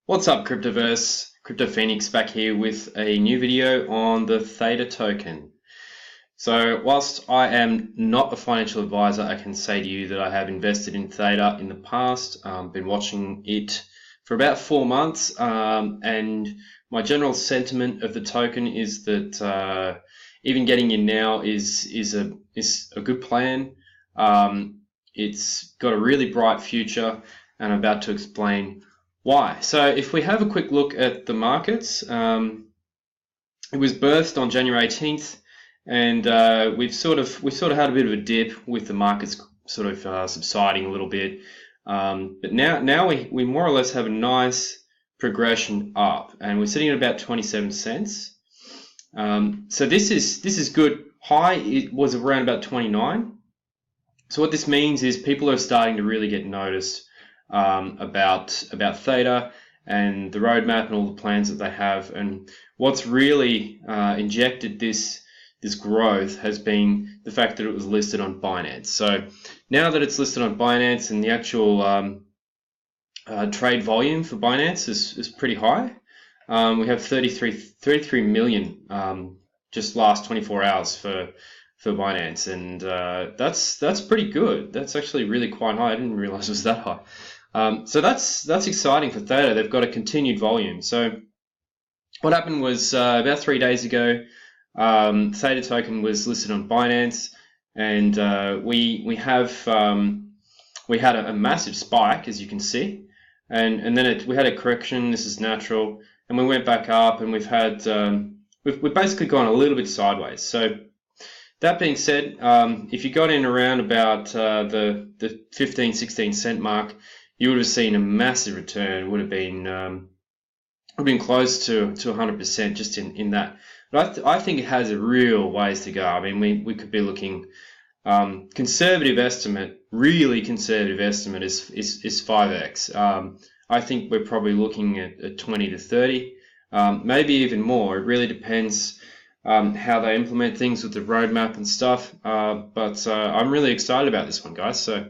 What's up, Cryptoverse? Crypto Phoenix back here with a new video on the Theta token. So whilst I am not a financial advisor, I can say to you that I have invested in Theta in the past, been watching it for about 4 months, and my general sentiment of the token is that even getting in now is a good plan. It's got a really bright future, and I'm about to explain why. So if we have a quick look at the markets, it was birthed on January 18th, and we've sort of had a bit of a dip with the markets sort of subsiding a little bit. But now we more or less have a nice progression up, and we're sitting at about 27 cents. So this is good. High, it was around about 29. So what this means is people are starting to really get noticed about Theta and the roadmap and all the plans that they have. And what's really injected this growth has been the fact that it was listed on Binance. So now that it's listed on Binance and the actual trade volume for Binance is pretty high. We have 33 million just last 24 hours for Binance, and that's pretty good. That's actually really quite high. I didn't realize it was that high. So that's exciting for Theta. They've got a continued volume. So what happened was about 3 days ago, Theta token was listed on Binance, and we had a massive spike, as you can see, and then we had a correction. This is natural, and we went back up, and we've basically gone a little bit sideways. So that being said, if you got in around about the 15-16 cent mark, you would have seen a massive return. Would have been close to 100% just in that. But I think it has a real ways to go. I mean, we could be looking conservative estimate, really conservative estimate is 5x. I think we're probably looking at 20 to 30, maybe even more. It really depends how they implement things with the roadmap and stuff. But I'm really excited about this one, guys. So.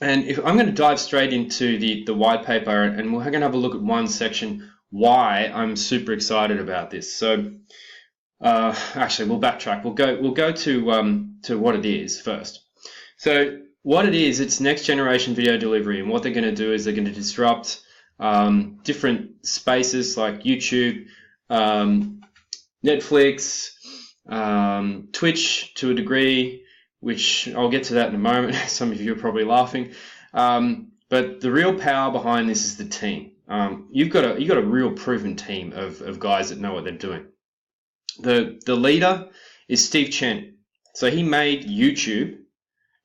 And if I'm going to dive straight into the white paper, and we're going to have a look at one section why I'm super excited about this. So actually, we'll backtrack. We'll go to what it is first. So what it is, it's next generation video delivery, and what they're going to do is they're going to disrupt different spaces like YouTube, Netflix, Twitch to a degree, which I'll get to that in a moment. Some of you are probably laughing. But the real power behind this is the team. You've got a real proven team of guys that know what they're doing. The leader is Steve Chen. So he made YouTube,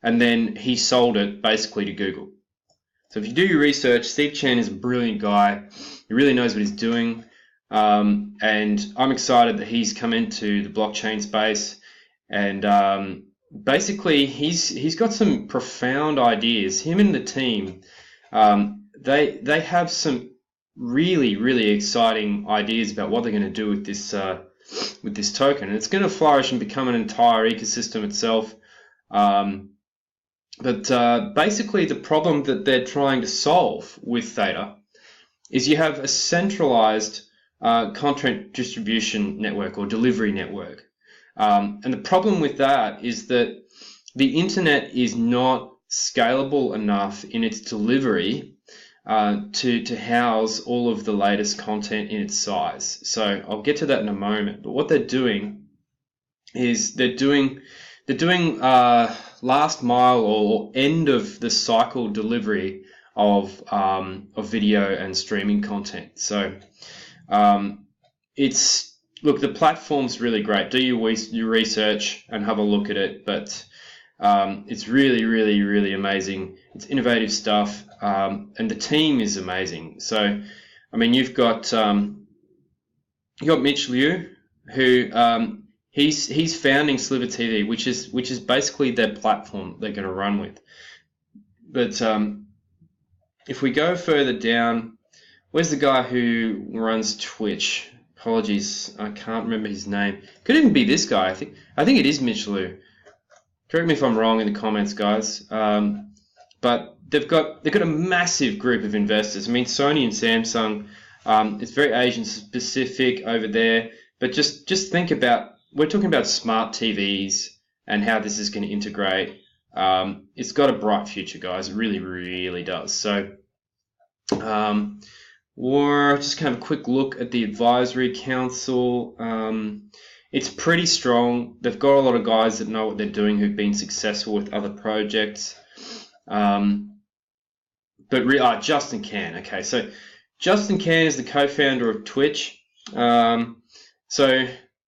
and then he sold it basically to Google. So if you do your research, Steve Chen is a brilliant guy. He really knows what he's doing. And I'm excited that he's come into the blockchain space, and basically he's got some profound ideas. Him and the team, they have some really exciting ideas about what they're going to do with this token, and it's going to flourish and become an entire ecosystem itself. But basically the problem that they're trying to solve with Theta is you have a centralized content distribution network or delivery network. And the problem with that is that the internet is not scalable enough in its delivery to house all of the latest content in its size. So I'll get to that in a moment. But what they're doing is they're doing last mile or end of the cycle delivery of video and streaming content. So look, the platform's really great. Do your research and have a look at it, but it's really amazing. It's innovative stuff, and the team is amazing. So, I mean, you've got Mitch Liu, who he's founding Sliver TV, which is basically their platform they're going to run with. But if we go further down, where's the guy who runs Twitch? Apologies, I can't remember his name. Could even be this guy. I think it is Mitch Liu. Correct me if I'm wrong in the comments, guys. But they've got a massive group of investors. I mean, Sony and Samsung. It's very Asian specific over there. But just think about, we're talking about smart TVs and how this is going to integrate. It's got a bright future, guys. It really, really does. So, we're just kind of a quick look at the advisory council. It's pretty strong. They've got a lot of guys that know what they're doing, who've been successful with other projects. Justin Can. Okay, so Justin Can is the co-founder of Twitch. So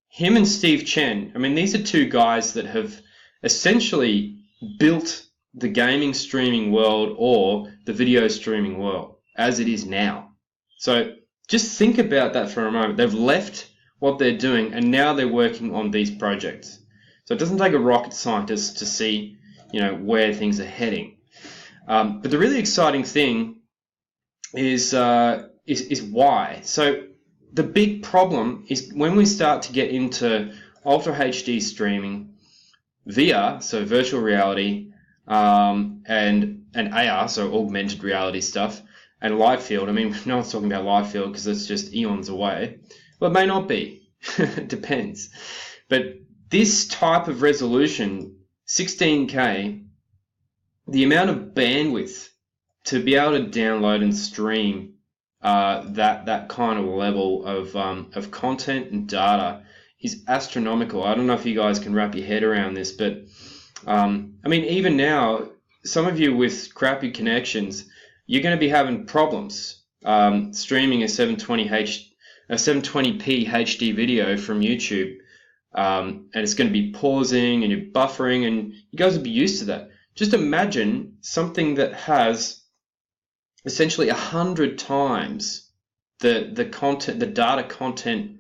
him and Steve Chen, I mean, these are two guys that have essentially built the gaming streaming world or the video streaming world as it is now. So just think about that for a moment. They've left what they're doing and now they're working on these projects. So it doesn't take a rocket scientist to see, where things are heading. But the really exciting thing is why. So the big problem is when we start to get into Ultra HD streaming, VR, so virtual reality, and AR, so augmented reality stuff, and live field. I mean, no one's talking about live field because it's just eons away. Well, it may not be. It depends. But this type of resolution, 16K, the amount of bandwidth to be able to download and stream that kind of level of content and data is astronomical. I don't know if you guys can wrap your head around this, but I mean, even now, some of you with crappy connections, you're going to be having problems streaming a 720p HD video from YouTube, and it's going to be pausing and you're buffering, and you guys will be used to that. Just imagine something that has essentially 100 times the content, the data content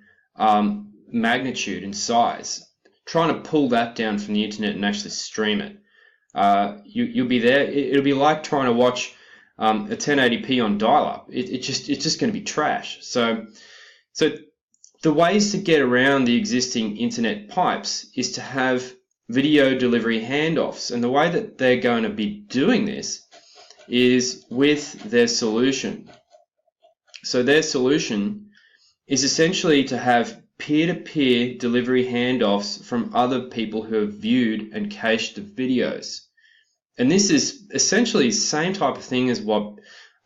magnitude and size. Trying to pull that down from the internet and actually stream it. You'll be there. It'll be like trying to watch a 1080p on dial-up. It's just going to be trash. So the ways to get around the existing internet pipes is to have video delivery handoffs, and the way that they're going to be doing this is with their solution. So their solution is essentially to have peer-to-peer delivery handoffs from other people who have viewed and cached the videos. And this is essentially the same type of thing as what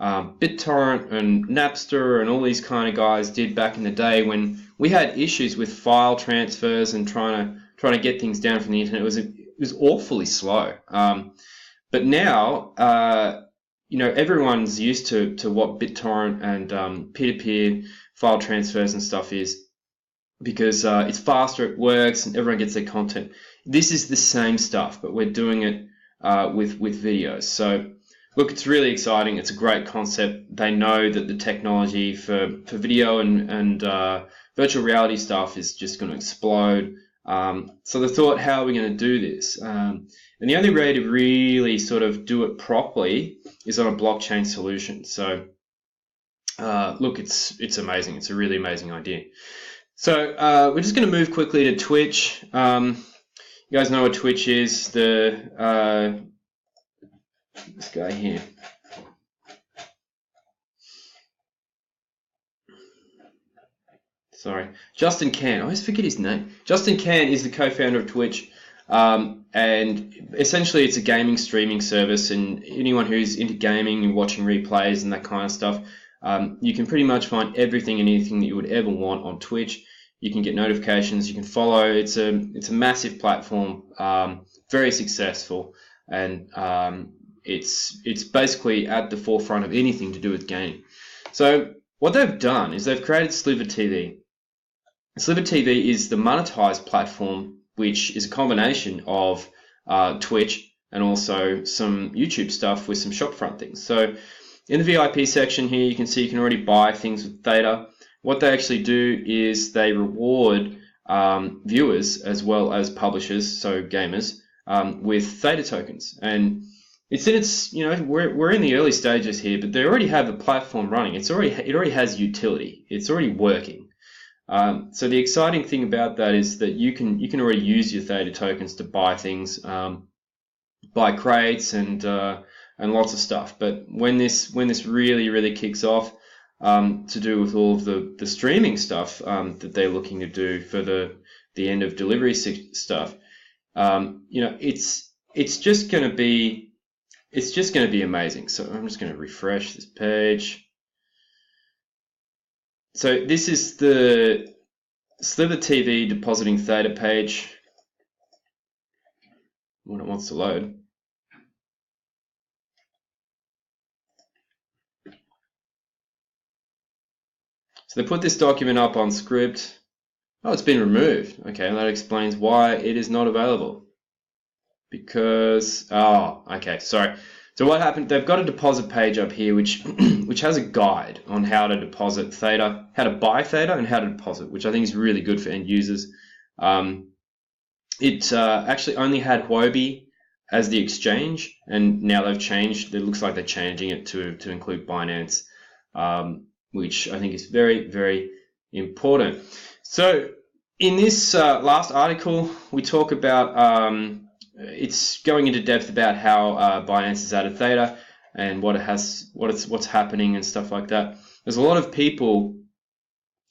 BitTorrent and Napster and all these kind of guys did back in the day when we had issues with file transfers and trying to get things down from the internet. It was awfully slow. But now, everyone's used to what BitTorrent and peer-to-peer file transfers and stuff is, because it's faster, it works, and everyone gets their content. This is the same stuff, but we're doing it with videos. So look, it's really exciting. It's a great concept. They know that the technology for video and virtual reality stuff is just going to explode. So they thought, how are we going to do this? And the only way to really sort of do it properly is on a blockchain solution. So look, it's amazing. It's a really amazing idea. So we're just going to move quickly to Twitch. You guys know what Twitch is. This guy here. Sorry, Justin Can. I always forget his name. Justin Can is the co-founder of Twitch, and essentially it's a gaming streaming service. And anyone who's into gaming and watching replays and that kind of stuff, you can pretty much find everything and anything that you would ever want on Twitch. You can get notifications, you can follow. It's a massive platform, very successful, and it's basically at the forefront of anything to do with gaming. So what they've done is they've created Sliver TV. Sliver TV is the monetized platform, which is a combination of Twitch and also some YouTube stuff with some shopfront things. So in the VIP section here, you can see you can already buy things with Theta. What they actually do is they reward viewers as well as publishers, so gamers, with Theta tokens. And it's in its, we're in the early stages here, but they already have the platform running. It already has utility. It's already working. So the exciting thing about that is that you can already use your Theta tokens to buy things, buy crates and and lots of stuff. But when this really kicks off, to do with all of the streaming stuff that they're looking to do for the end of delivery stuff, you know, it's just going to be amazing. So I'm just going to refresh this page. So this is the Sliver TV depositing Theta page when it wants to load. So they put this document up on script. Oh, it's been removed. Okay, that explains why it is not available. Because, oh, okay, sorry. So what happened, they've got a deposit page up here which which has a guide on how to deposit Theta, how to buy Theta and how to deposit, which I think is really good for end users. It actually only had Huobi as the exchange, and now they've changed. It looks like they're changing it to include Binance, which I think is very important. So in this last article, we talk about it's going into depth about how Binance has added Theta and what's happening and stuff like that. There's a lot of people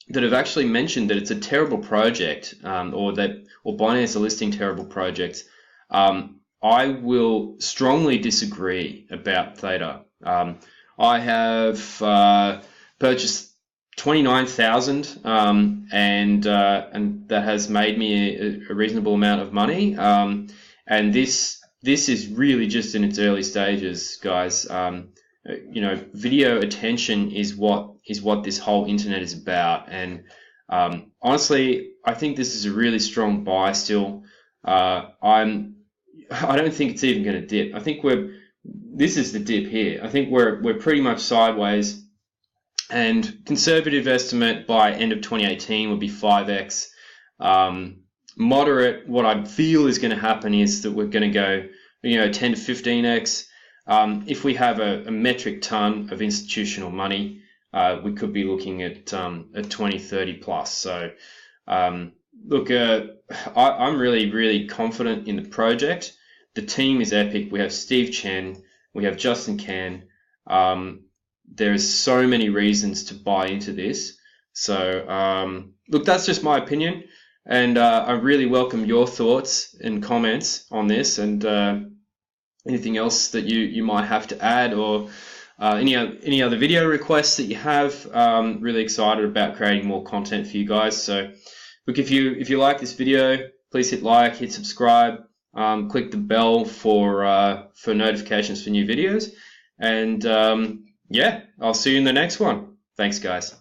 that have actually mentioned that it's a terrible project, or Binance are listing terrible projects. I will strongly disagree about Theta. I have purchased 29,000, and that has made me a reasonable amount of money. And this is really just in its early stages, guys. You know, video attention is what this whole internet is about. And honestly, I think this is a really strong buy still. I don't think it's even going to dip. I think this is the dip here. I think we're pretty much sideways. And conservative estimate by end of 2018 would be 5x. Moderate, what I feel is going to happen is that we're going to go, you know, 10 to 15x. If we have a metric ton of institutional money, we could be looking at 20, 30 plus. So, look, I'm really confident in the project. The team is epic. We have Steve Chen, we have Justin Can. There's so many reasons to buy into this. So, look, that's just my opinion. And I really welcome your thoughts and comments on this, and anything else that you might have to add, or any other video requests that you have. Really excited about creating more content for you guys. So look, if you like this video, please hit like, hit subscribe, click the bell for notifications for new videos, and yeah, I'll see you in the next one. Thanks, guys.